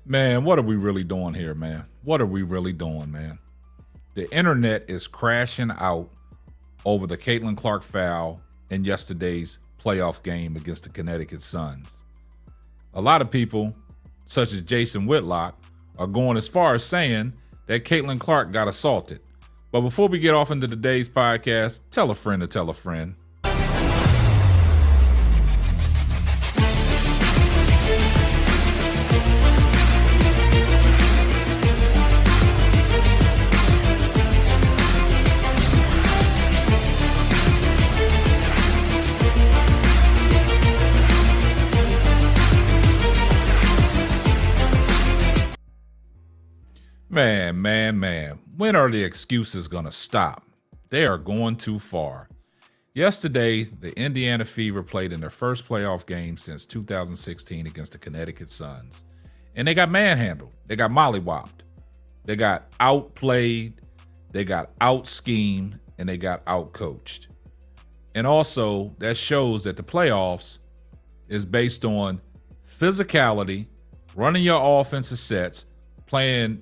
Man, what are we really doing here, man? What are we really doing, man? The internet is crashing out over the Caitlin Clark foul in yesterday's playoff game against the Connecticut Suns. A lot of people, such as Jason Whitlock, are going as far as saying that Caitlin Clark got assaulted. But before we get off into today's podcast, tell a friend to tell a friend. Man. When are the excuses going to stop? They are going too far. Yesterday, the Indiana Fever played in their first playoff game since 2016 against the Connecticut Suns. And they got manhandled. They got mollywopped. They got outplayed. They got out-schemed. And they got out-coached. And also, that shows that the playoffs is based on physicality, running your offensive sets, playing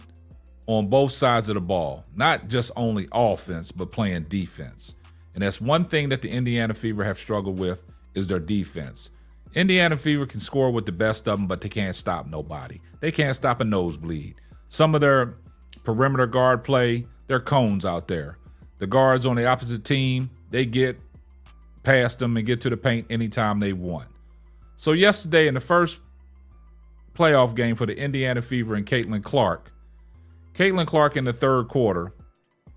on both sides of the ball, not just only offense, but playing defense. And that's one thing that the Indiana Fever have struggled with is their defense. Indiana Fever can score with the best of them, but they can't stop nobody. They can't stop a nosebleed. Some of their perimeter guard play, they're cones out there. The guards on the opposite team, they get past them and get to the paint anytime they want. So yesterday in the first playoff game for the Indiana Fever and Caitlin Clark in the third quarter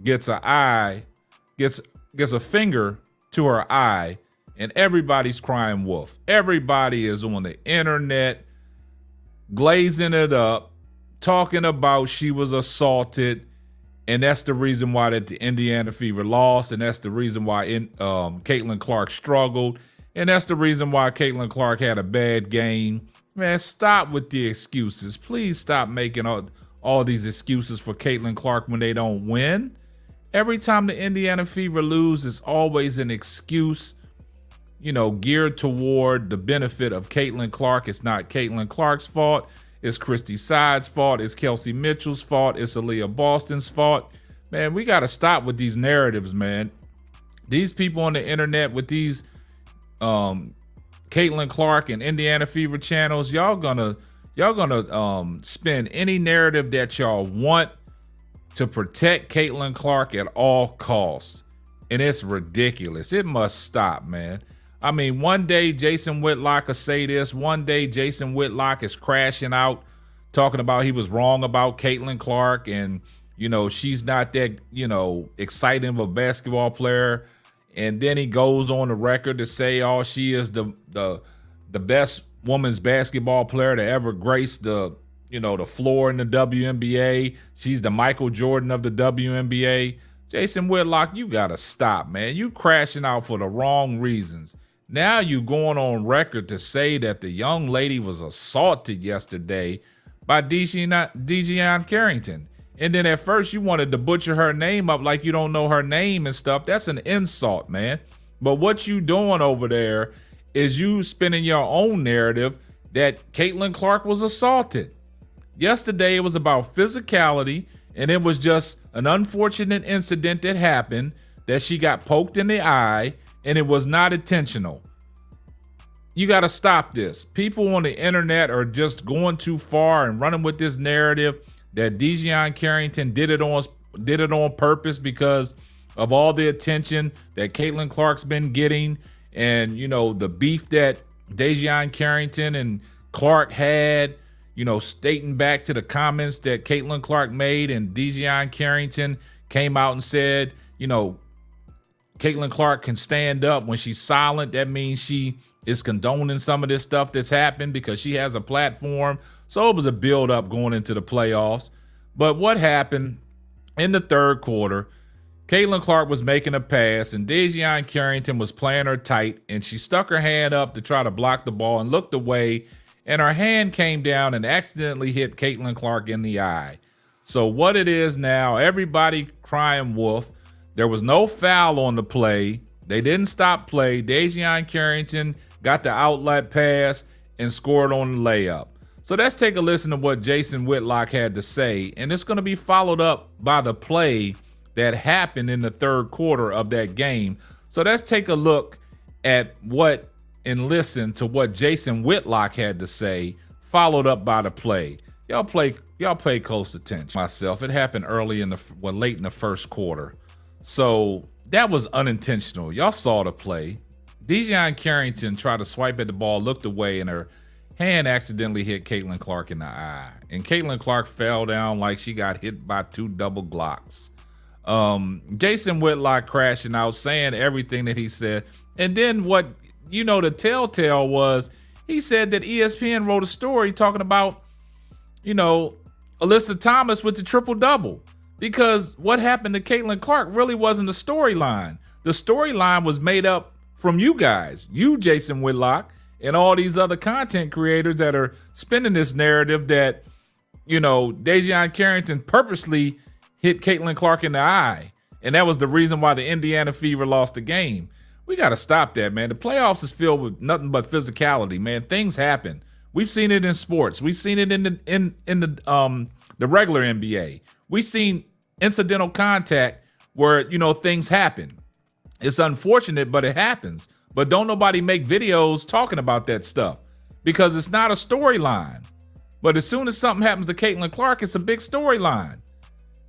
gets a finger to her eye, and everybody's crying wolf. Everybody is on the internet glazing it up, talking about she was assaulted, and that's the reason why that the Indiana Fever lost, and that's the reason why Caitlin Clark struggled, and that's the reason why Caitlin Clark had a bad game. Man, stop with the excuses. Please stop making all these excuses for Caitlin Clark when they don't win. Every time the Indiana Fever lose, it's always an excuse, geared toward the benefit of Caitlin Clark. It's not Caitlin Clark's fault. It's Christy Side's fault. It's Kelsey Mitchell's fault. It's Aaliyah Boston's fault. Man, we got to stop with these narratives, man. These people on the internet with these Caitlin Clark and Indiana Fever channels, y'all gonna spin any narrative that y'all want to protect Caitlin Clark at all costs. And it's ridiculous. It must stop, man. I mean, one day Jason Whitlock will say this. One day Jason Whitlock is crashing out, talking about he was wrong about Caitlin Clark and, she's not that, exciting of a basketball player. And then he goes on the record to say, she is the best women's basketball player to ever grace the floor in the WNBA. She's the Michael Jordan of the WNBA. Jason Whitlock, you got to stop, man. You crashing out for the wrong reasons. Now you going on record to say that the young lady was assaulted yesterday by Dejian Carrington. And then at first you wanted to butcher her name up like you don't know her name and stuff. That's an insult, man. But what you doing over there is you spinning your own narrative that Caitlin Clark was assaulted. Yesterday, it was about physicality, and it was just an unfortunate incident that happened, that she got poked in the eye, and it was not intentional. You got to stop this. People on the internet are just going too far and running with this narrative that Dejian Carrington did it on purpose because of all the attention that Caitlin Clark's been getting. And, the beef that Dejian Carrington and Clark had, stating back to the comments that Caitlin Clark made, and Dejian Carrington came out and said, Caitlin Clark can stand up. When she's silent, that means she is condoning some of this stuff that's happened because she has a platform. So it was a build-up going into the playoffs. But what happened in the third quarter, Caitlin Clark was making a pass, and Dejian Carrington was playing her tight, and she stuck her hand up to try to block the ball and looked away, and her hand came down and accidentally hit Caitlin Clark in the eye. So what it is now, everybody crying wolf. There was no foul on the play. They didn't stop play. Dejian Carrington got the outlet pass and scored on the layup. So let's take a listen to what Jason Whitlock had to say, and it's going to be followed up by the play that happened in the third quarter of that game. So let's take a look at what and listen to what Jason Whitlock had to say, followed up by the play. Y'all pay close attention. Myself, it happened late in the first quarter. So that was unintentional. Y'all saw the play. Dejon Carrington tried to swipe at the ball, looked away, and her hand accidentally hit Caitlin Clark in the eye. And Caitlin Clark fell down like she got hit by 2 double Glocks. Jason Whitlock crashing out, saying everything that he said. And then the telltale was he said that ESPN wrote a story talking about, Alyssa Thomas with the triple-double. Because what happened to Caitlin Clark really wasn't a storyline. The storyline was made up from you guys, Jason Whitlock, and all these other content creators that are spinning this narrative that, Dejon Carrington purposely hit Caitlin Clark in the eye. And that was the reason why the Indiana Fever lost the game. We got to stop that, man. The playoffs is filled with nothing but physicality, man. Things happen. We've seen it in sports. We've seen it in the regular NBA. We've seen incidental contact where, things happen. It's unfortunate, but it happens. But don't nobody make videos talking about that stuff because it's not a storyline. But as soon as something happens to Caitlin Clark, it's a big storyline.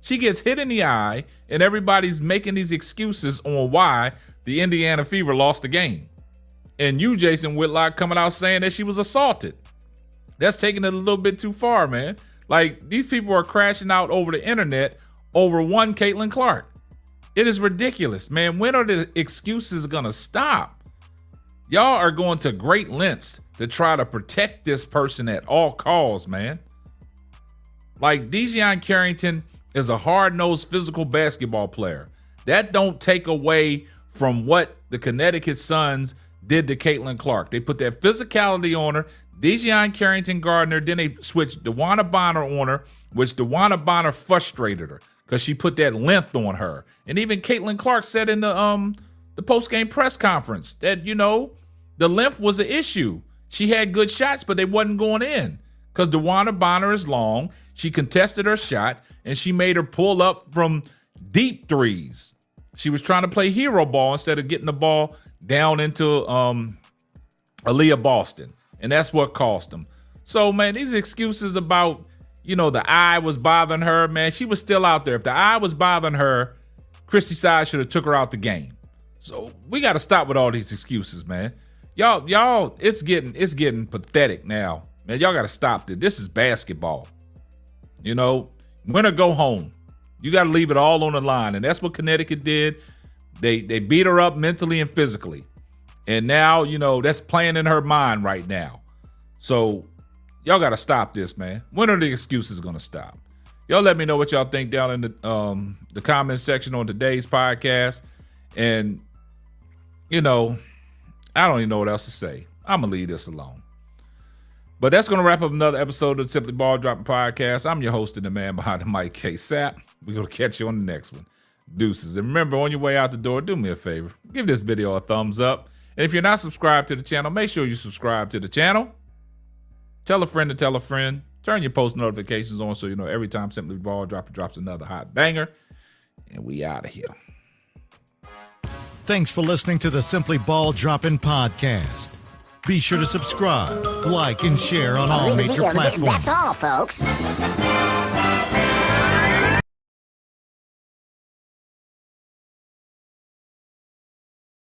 She gets hit in the eye, and everybody's making these excuses on why the Indiana Fever lost the game. And you, Jason Whitlock, coming out saying that she was assaulted. That's taking it a little bit too far, man. Like, these people are crashing out over the internet over one Caitlin Clark. It is ridiculous, man. When are the excuses going to stop? Y'all are going to great lengths to try to protect this person at all costs, man. Like, Dejon Carrington is a hard-nosed physical basketball player. That don't take away from what the Connecticut Suns did to Caitlin Clark. They put that physicality on her. Dejon Carrington Gardner, then they switched DeWanna Bonner on her, which DeWanna Bonner frustrated her because she put that length on her. And even Caitlin Clark said in the post-game press conference that, the length was an issue. She had good shots, but they wasn't going in because DeWanna Bonner is long. She contested her shot, and she made her pull up from deep threes. She was trying to play hero ball instead of getting the ball down into Aaliyah Boston, and that's what cost them. So, man, these excuses about, the eye was bothering her, man, she was still out there. If the eye was bothering her, Christy Sides should have took her out the game. So we got to stop with all these excuses, man. Y'all, it's getting pathetic now, man. Y'all got to stop this. This is basketball. Win or go home. You got to leave it all on the line, and that's what Connecticut did. They beat her up mentally and physically, and now that's playing in her mind right now. So y'all got to stop this, man. When are the excuses gonna stop? Y'all let me know what y'all think down in the comment section on today's podcast, and I don't even know what else to say. I'm going to leave this alone. But that's going to wrap up another episode of the Simply Ball Dropping Podcast. I'm your host and the man behind the mic, K-Sap. We're going to catch you on the next one. Deuces. And remember, on your way out the door, do me a favor. Give this video a thumbs up. And if you're not subscribed to the channel, make sure you subscribe to the channel. Tell a friend to tell a friend. Turn your post notifications on so you know every time Simply Ball drops another hot banger. And we out of here. Thanks for listening to the Simply Ball Dropping Podcast. Be sure to subscribe, like, and share on all major platforms. That's all, folks.